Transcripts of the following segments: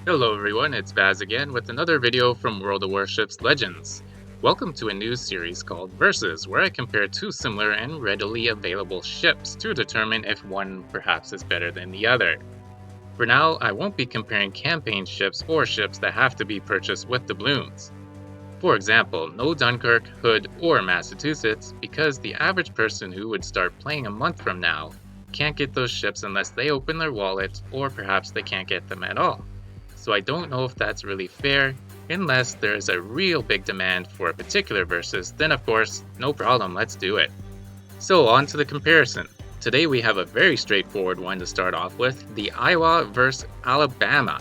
Hello everyone, it's Baz again with another video from World of Warships Legends. Welcome to a new series called Versus, where I compare two similar and readily available ships to determine if one perhaps is better than the other. For now, I won't be comparing campaign ships or ships that have to be purchased with doubloons. For example, no Dunkirk, Hood, or Massachusetts, because the average person who would start playing a month from now can't get those ships unless they open their wallet, or perhaps they can't get them at all. So I don't know if that's really fair. Unless there is a real big demand for a particular versus, then of course, no problem, let's do it. So on to the comparison. Today we have a very straightforward one to start off with, the Iowa vs. Alabama.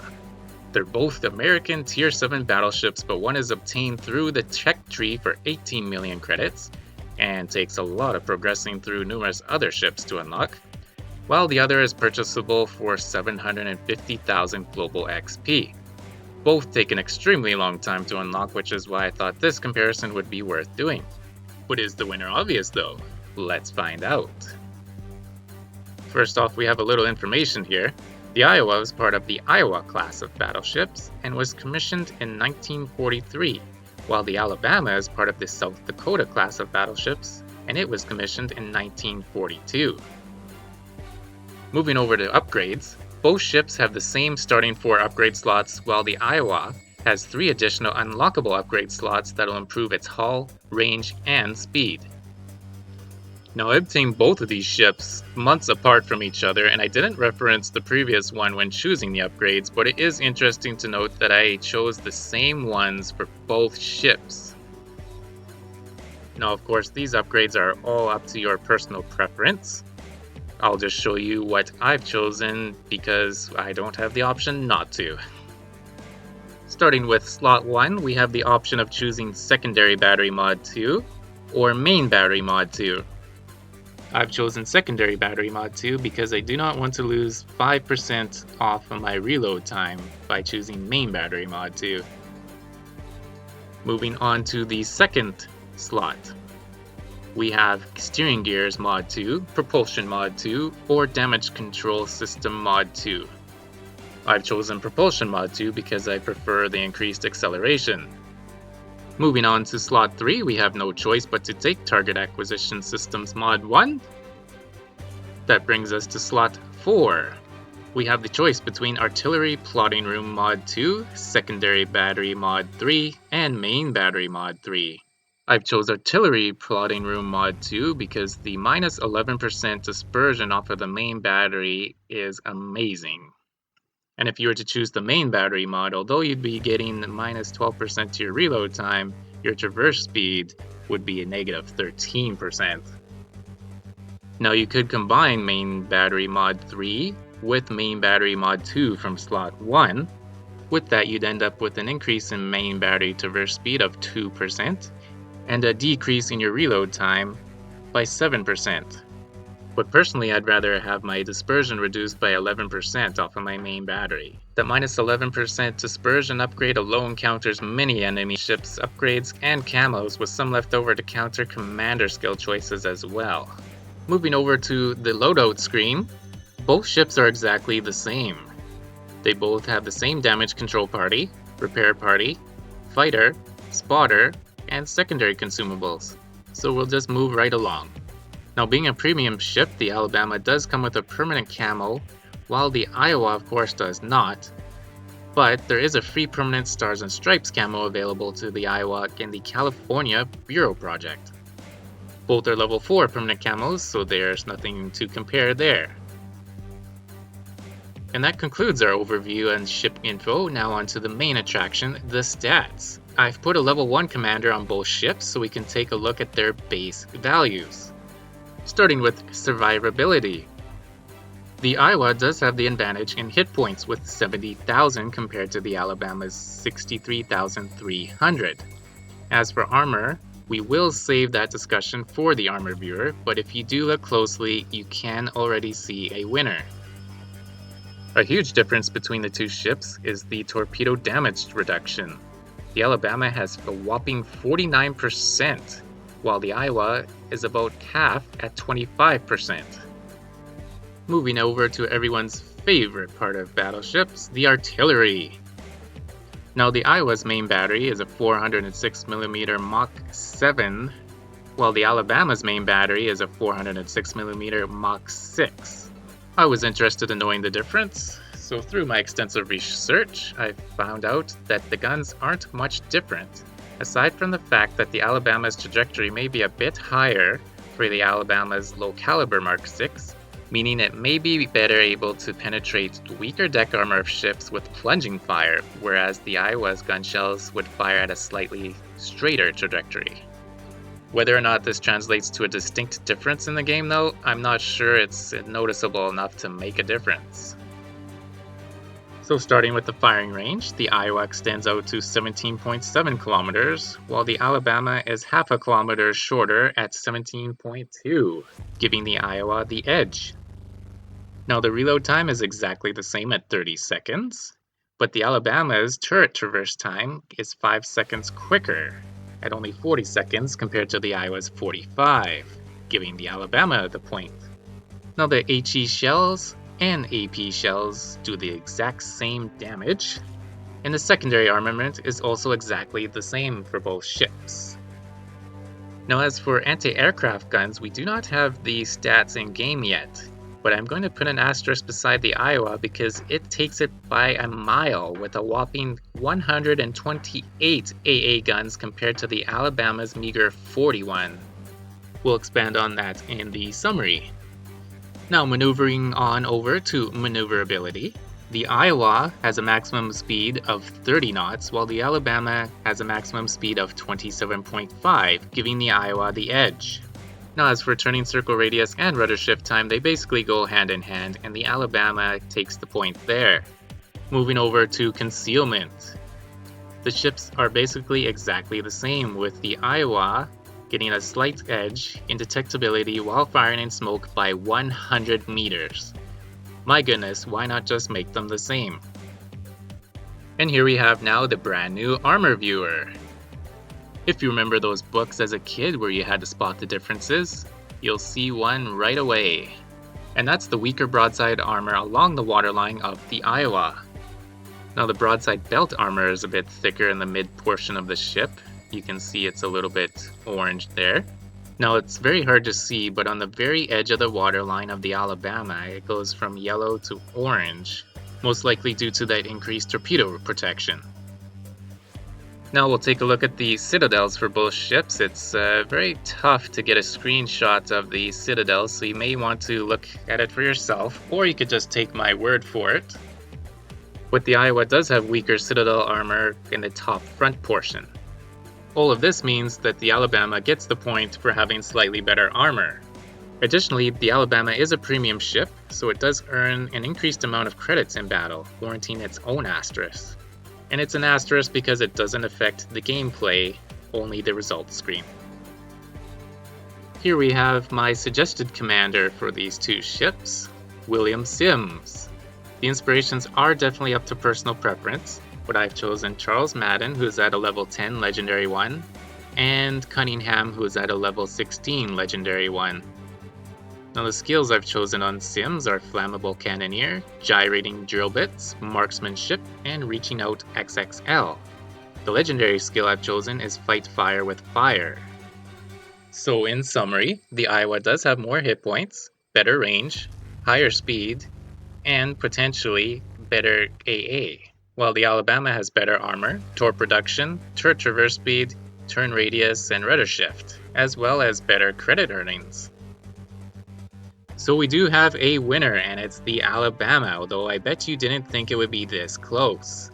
They're both American Tier 7 battleships, but one is obtained through the tech tree for 18 million credits, and takes a lot of progressing through numerous other ships to unlock, while the other is purchasable for 750,000 global XP. Both take an extremely long time to unlock, which is why I thought this comparison would be worth doing. But is the winner obvious though? Let's find out. First off, we have a little information here. The Iowa was part of the Iowa class of battleships and was commissioned in 1943, while the Alabama is part of the South Dakota class of battleships, and it was commissioned in 1942. Moving over to upgrades, both ships have the same starting 4 upgrade slots, while the Iowa has 3 additional unlockable upgrade slots that will improve its hull, range, and speed. Now I obtained both of these ships months apart from each other, and I didn't reference the previous one when choosing the upgrades, but it is interesting to note that I chose the same ones for both ships. Now of course these upgrades are all up to your personal preference. I'll just show you what I've chosen because I don't have the option not to. Starting with slot 1, we have the option of choosing secondary battery mod 2 or main battery mod 2. I've chosen secondary battery mod 2 because I do not want to lose 5% off of my reload time by choosing main battery mod 2. Moving on to the second slot. We have steering gears mod 2, propulsion mod 2, or damage control system mod 2. I've chosen propulsion mod 2 because I prefer the increased acceleration. Moving on to slot 3, we have no choice but to take target acquisition systems mod 1. That brings us to slot 4. We have the choice between artillery plotting room mod 2, secondary battery mod 3, and main battery mod 3. I've chose Artillery Plotting Room Mod 2 because the minus 11% dispersion off of the main battery is amazing. And if you were to choose the main battery mod, although you'd be getting minus 12% to your reload time, your traverse speed would be a negative 13%. Now you could combine main battery mod 3 with main battery mod 2 from slot 1. With that, you'd end up with an increase in main battery traverse speed of 2%, and a decrease in your reload time by 7%. But personally, I'd rather have my dispersion reduced by 11% off of my main battery. That minus 11% dispersion upgrade alone counters many enemy ships' upgrades and camos, with some left over to counter commander skill choices as well. Moving over to the loadout screen, both ships are exactly the same. They both have the same damage control party, repair party, fighter, spotter, and secondary consumables, so we'll just move right along. Now being a premium ship, the Alabama does come with a permanent camo, while the Iowa of course does not, but there is a free permanent Stars and Stripes camo available to the Iowa in the California Bureau project. Both are level 4 permanent camos, so there's nothing to compare there. And that concludes our overview and ship info. Now on to the main attraction, the stats. I've put a level 1 commander on both ships so we can take a look at their base values. Starting with survivability. The Iowa does have the advantage in hit points with 70,000 compared to the Alabama's 63,300. As for armor, we will save that discussion for the armor viewer, but if you do look closely, you can already see a winner. A huge difference between the two ships is the torpedo damage reduction. The Alabama has a whopping 49%, while the Iowa is about half at 25%. Moving over to everyone's favorite part of battleships, the artillery. Now the Iowa's main battery is a 406mm Mach 7, while the Alabama's main battery is a 406mm Mach 6. I was interested in knowing the difference, so through my extensive research, I found out that the guns aren't much different, aside from the fact that the Alabama's trajectory may be a bit higher for the Alabama's low caliber Mark 6, meaning it may be better able to penetrate weaker deck armor of ships with plunging fire, whereas the Iowa's gun shells would fire at a slightly straighter trajectory. Whether or not this translates to a distinct difference in the game though, I'm not sure it's noticeable enough to make a difference. So starting with the firing range, the Iowa extends out to 17.7 kilometers, while the Alabama is half a kilometer shorter at 17.2, giving the Iowa the edge. Now the reload time is exactly the same at 30 seconds, but the Alabama's turret traverse time is 5 seconds quicker, at only 40 seconds compared to the Iowa's 45, giving the Alabama the point. Now the HE shells and AP shells do the exact same damage, and the secondary armament is also exactly the same for both ships. Now as for anti-aircraft guns, we do not have the stats in game yet, but I'm going to put an asterisk beside the Iowa because it takes it by a mile with a whopping 128 AA guns compared to the Alabama's meager 41. We'll expand on that in the summary. Now maneuvering on over to maneuverability, the Iowa has a maximum speed of 30 knots while the Alabama has a maximum speed of 27.5, giving the Iowa the edge. Now as for turning circle radius and rudder shift time, they basically go hand in hand and the Alabama takes the point there. Moving over to concealment. The ships are basically exactly the same, with the Iowa getting a slight edge in detectability while firing in smoke by 100 meters. My goodness, why not just make them the same? And here we have now the brand new armor viewer. If you remember those books as a kid where you had to spot the differences, you'll see one right away. And that's the weaker broadside armor along the waterline of the Iowa. Now the broadside belt armor is a bit thicker in the mid portion of the ship. You can see it's a little bit orange there. Now it's very hard to see, but on the very edge of the waterline of the Alabama, it goes from yellow to orange, most likely due to that increased torpedo protection. Now we'll take a look at the citadels for both ships. It's very tough to get a screenshot of the citadels, so you may want to look at it for yourself, or you could just take my word for it. But the Iowa does have weaker citadel armor in the top front portion. All of this means that the Alabama gets the point for having slightly better armor. Additionally, the Alabama is a premium ship, so it does earn an increased amount of credits in battle, warranting its own asterisk. And it's an asterisk because it doesn't affect the gameplay, only the results screen. Here we have my suggested commander for these two ships, William Sims. The inspirations are definitely up to personal preference, but I've chosen Charles Madden, who's at a level 10 Legendary 1, and Cunningham, who's at a level 16 Legendary 1. Now the skills I've chosen on Sims are Flammable Cannoneer, Gyrating Drill Bits, Marksmanship, and Reaching Out XXL. The legendary skill I've chosen is Fight Fire with Fire. So in summary, the Iowa does have more hit points, better range, higher speed, and potentially better AA, while the Alabama has better armor, torp reduction, turret traverse speed, turn radius, and rudder shift, as well as better credit earnings. So we do have a winner, and it's the Alabama, although I bet you didn't think it would be this close.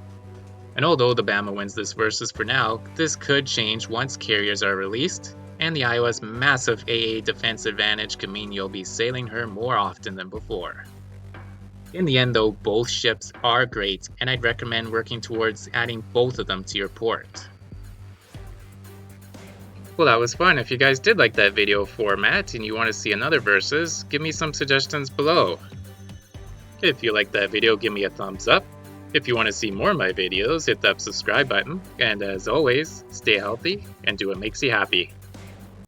And although the Bama wins this versus for now, this could change once carriers are released, and the Iowa's massive AA defense advantage could mean you'll be sailing her more often than before. In the end though, both ships are great, and I'd recommend working towards adding both of them to your port. Well, that was fun. If you guys did like that video format and you want to see another versus, give me some suggestions below. If you liked that video, give me a thumbs up. If you want to see more of my videos, hit that subscribe button. And as always, stay healthy and do what makes you happy.